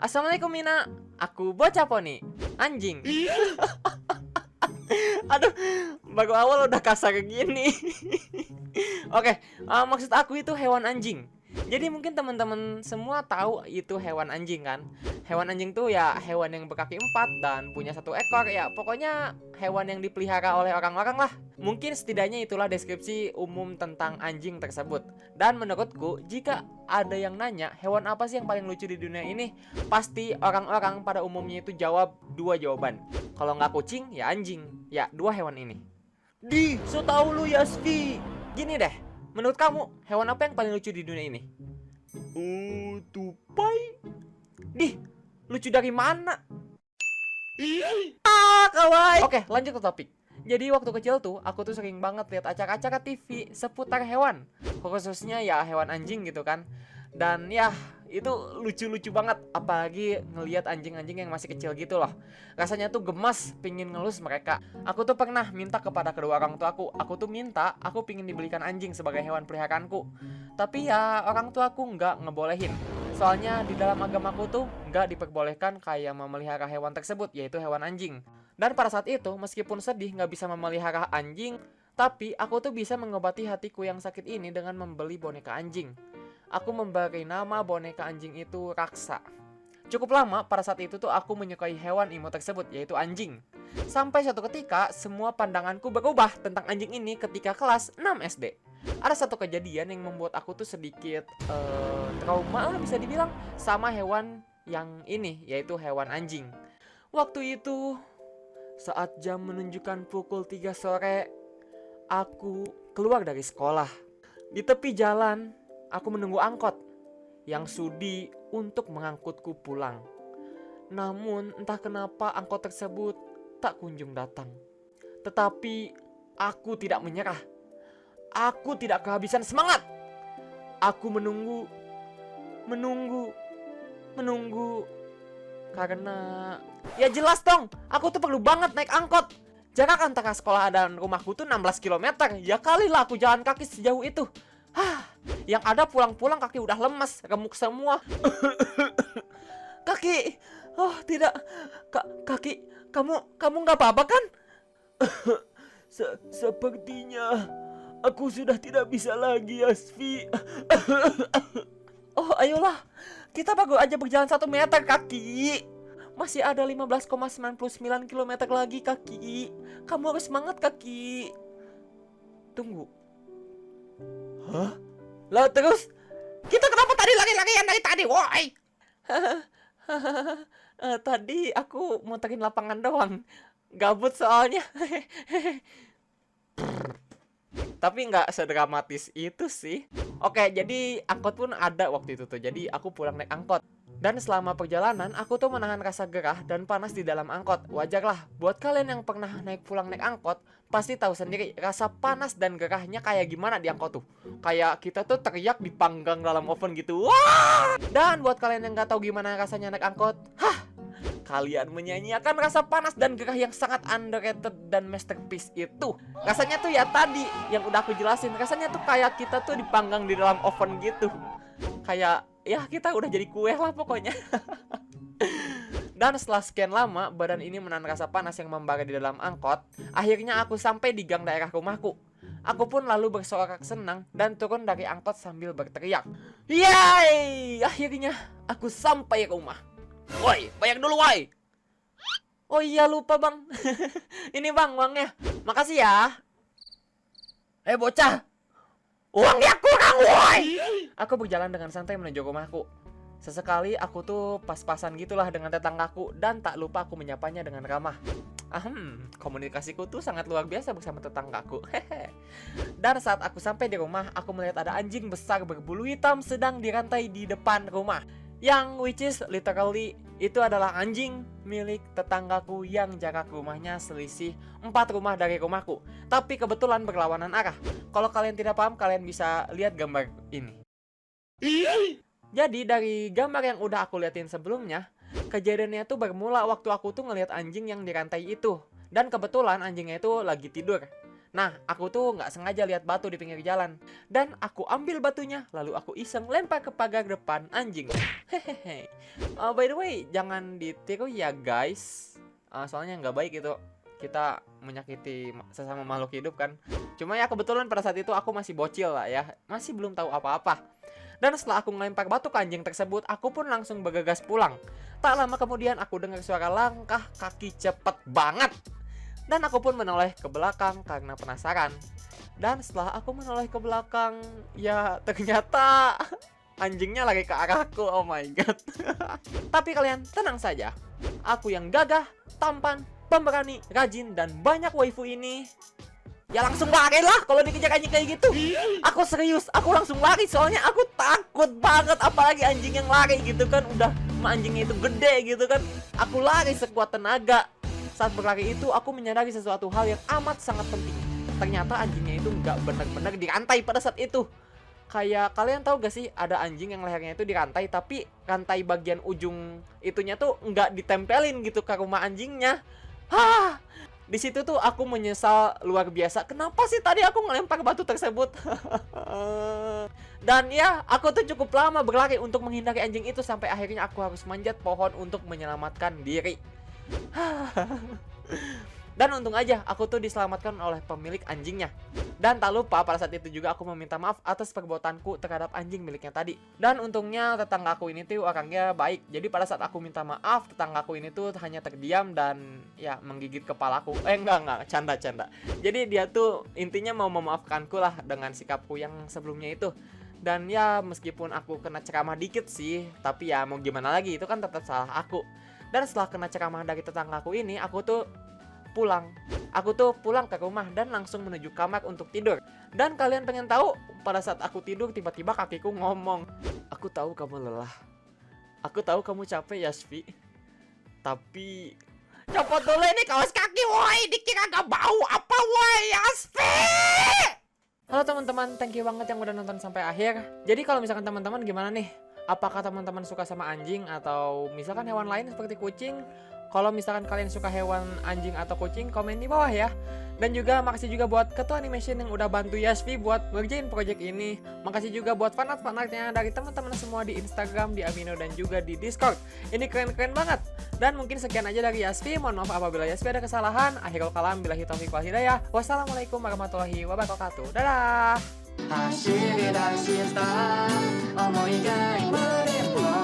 Assalamualaikum Mina. Aku bocah poni. Anjing. Aduh, baru awal udah kasar gini. Oke, maksud aku itu hewan anjing. Jadi mungkin teman-teman semua tahu itu hewan anjing kan? Hewan anjing tuh ya hewan yang berkaki 4 dan punya 1 ekor. Ya pokoknya hewan yang dipelihara oleh orang-orang lah. Mungkin setidaknya itulah deskripsi umum tentang anjing tersebut. Dan menurutku jika ada yang nanya hewan apa sih yang paling lucu di dunia ini, pasti orang-orang pada umumnya itu jawab 2 jawaban. Kalau nggak kucing ya anjing. Ya 2 hewan ini. So tau lu Yasvi. Gini deh, menurut kamu hewan apa yang paling lucu di dunia ini? Tupai. Lucu dari mana? Kawaii. Oke, lanjut ke topik. Jadi waktu kecil tuh aku tuh sering banget lihat acara-acara TV seputar hewan, khususnya ya hewan anjing gitu kan. Dan ya itu lucu-lucu banget, apalagi ngelihat anjing-anjing yang masih kecil gitu loh. Rasanya tuh gemas, pingin ngelus mereka. Aku tuh pernah minta kepada kedua orang tua aku tuh minta aku pingin dibelikan anjing sebagai hewan peliharaanku. Tapi ya orang tua aku nggak ngebolehin. Soalnya di dalam agamaku tuh nggak diperbolehkan kayak memelihara hewan tersebut, yaitu hewan anjing. Dan pada saat itu meskipun sedih nggak bisa memelihara anjing, tapi aku tuh bisa mengobati hatiku yang sakit ini dengan membeli boneka anjing. Aku memberi nama boneka anjing itu Raksa. Cukup lama pada saat itu tuh aku menyukai hewan imut tersebut, yaitu anjing. Sampai suatu ketika semua pandanganku berubah tentang anjing ini ketika kelas 6 SD. Ada satu kejadian yang membuat aku tuh sedikit trauma lah bisa dibilang sama hewan yang ini, yaitu hewan anjing. Waktu itu saat jam menunjukkan pukul 3 sore, aku keluar dari sekolah. Di tepi jalan, aku menunggu angkot yang sudi untuk mengangkutku pulang. Namun entah kenapa angkot tersebut tak kunjung datang. Tetapi aku tidak menyerah. Aku tidak kehabisan semangat. Aku menunggu. Karena ya jelas dong, aku tuh perlu banget naik angkot. Jarak antara sekolah dan rumahku tuh 16 km. Ya kali lah aku jalan kaki sejauh itu. Yang ada pulang-pulang kaki udah lemas, remuk semua. Kaki, oh tidak, kaki, kamu nggak apa-apa kan? Sepertinya aku sudah tidak bisa lagi, Asfi. Oh ayolah, kita baru aja berjalan 1 meter kaki. Masih ada 15,99 km lagi kaki. Kamu harus semangat kaki. Tunggu. Hah? Lah terus kita kenapa tadi lari-larian dari tadi, woi? Tadi aku muterin lapangan doang. Gabut soalnya. Tapi nggak sedramatis itu sih. Oke, jadi angkot pun ada waktu itu tuh. Jadi aku pulang naik angkot. Dan selama perjalanan aku tuh menahan rasa gerah dan panas di dalam angkot. Wajarlah, buat kalian yang pernah pulang naik angkot pasti tahu sendiri rasa panas dan gerahnya kayak gimana di angkot tuh. Kayak kita tuh teriak dipanggang dalam oven gitu. Wah! Dan buat kalian yang nggak tahu gimana rasanya naik angkot, kalian menyanyiakan rasa panas dan gerah yang sangat underrated dan masterpiece itu. Rasanya tuh ya tadi yang udah aku jelasin. Rasanya tuh kayak kita tuh dipanggang di dalam oven gitu. Kayak ya kita udah jadi kue lah pokoknya. Dan setelah sekian lama badan ini menahan rasa panas yang membara di dalam angkot, akhirnya aku sampai di gang daerah rumahku. Aku pun lalu bersorak senang dan turun dari angkot sambil berteriak, "Yay! Akhirnya aku sampai rumah. Woi, bayar dulu woi." Oh iya lupa bang. Ini bang uangnya. Makasih ya. Bocah, uangnya kurang woi. Aku berjalan dengan santai menuju rumahku. Sesekali aku tuh pas-pasan gitulah dengan tetanggaku dan tak lupa aku menyapanya dengan ramah. Komunikasiku tuh sangat luar biasa bersama tetanggaku. Dan saat aku sampai di rumah, aku melihat ada anjing besar berbulu hitam sedang dirantai di depan rumah. Yang which is literally itu adalah anjing milik tetanggaku yang jarak rumahnya selisih 4 rumah dari rumahku. Tapi kebetulan berlawanan arah. Kalau kalian tidak paham, kalian bisa lihat gambar ini. Jadi dari gambar yang udah aku liatin sebelumnya, kejadiannya tuh bermula waktu aku tuh ngeliat anjing yang dirantai itu. Dan kebetulan anjingnya itu lagi tidur. Nah, aku tuh nggak sengaja lihat batu di pinggir jalan. Dan aku ambil batunya, lalu aku iseng lempar ke pagar depan anjing. Hehehe. By the way, jangan ditiru ya guys. Soalnya nggak baik itu. Kita menyakiti sesama makhluk hidup kan. Cuma ya kebetulan pada saat itu aku masih bocil lah ya. Masih belum tahu apa-apa. Dan setelah aku ngelempar batu ke anjing tersebut, aku pun langsung bergegas pulang. Tak lama kemudian aku dengar suara langkah kaki cepet banget. Dan aku pun menoleh ke belakang karena penasaran. Dan setelah aku menoleh ke belakang, ya ternyata anjingnya lagi ke arahku. Oh my god. Tapi kalian tenang saja. Aku yang gagah, tampan, pemberani, rajin, dan banyak waifu ini, ya langsung lari lah kalau dikejar anjing kayak gitu. Aku serius, aku langsung lari soalnya aku takut banget. Apalagi anjing yang lari gitu kan, udah anjingnya itu gede gitu kan. Aku lari sekuat tenaga. Saat berlari itu aku menyadari sesuatu hal yang amat sangat penting. Ternyata anjingnya itu nggak benar-benar dirantai pada saat itu. Kayak kalian tahu gak sih, ada anjing yang lehernya itu dirantai, tapi rantai bagian ujung itunya tuh nggak ditempelin gitu ke rumah anjingnya. Hah, di situ tuh aku menyesal luar biasa. Kenapa sih tadi aku ngelempar batu tersebut? Dan ya, aku tuh cukup lama berlari untuk menghindari anjing itu sampai akhirnya aku harus manjat pohon untuk menyelamatkan diri. Dan untung aja aku tuh diselamatkan oleh pemilik anjingnya. Dan tak lupa pada saat itu juga aku meminta maaf atas perbuatanku terhadap anjing miliknya tadi. Dan untungnya tetanggaku ini tuh orangnya baik. Jadi pada saat aku minta maaf, tetanggaku ini tuh hanya terdiam dan ya menggigit kepalaku. Enggak, canda. Jadi dia tuh intinya mau memaafkanku lah dengan sikapku yang sebelumnya itu. Dan ya meskipun aku kena ceramah dikit sih, tapi ya mau gimana lagi, itu kan tetap salah aku. Dan setelah kena ceramah dari tetanggaku ini, aku tuh pulang ke rumah dan langsung menuju kamar untuk tidur. Dan kalian pengen tahu, pada saat aku tidur tiba-tiba kakiku ngomong, "Aku tahu kamu lelah, aku tahu kamu capek Yasvi, tapi copot dulu ini kaos kaki woi, dikira gak bau apa woi Yasvi." Halo teman-teman, thank you banget yang udah nonton sampai akhir. Jadi kalau misalkan teman-teman gimana nih? Apakah teman-teman suka sama anjing atau misalkan hewan lain seperti kucing? Kalau misalkan kalian suka hewan anjing atau kucing, komen di bawah ya. Dan juga makasih juga buat Ketua Animation yang udah bantu Yasvi buat ngerjain project ini. Makasih juga buat fanart-fanartnya dari teman-teman semua di Instagram, di Amino, dan juga di Discord. Ini keren-keren banget. Dan mungkin sekian aja dari Yasvi. Mohon maaf apabila Yasvi ada kesalahan. Akhirul kalam, billahi taufiq wal hidayah. Wassalamualaikum warahmatullahi wabarakatuh. Dadah. 走り出した想いが今でも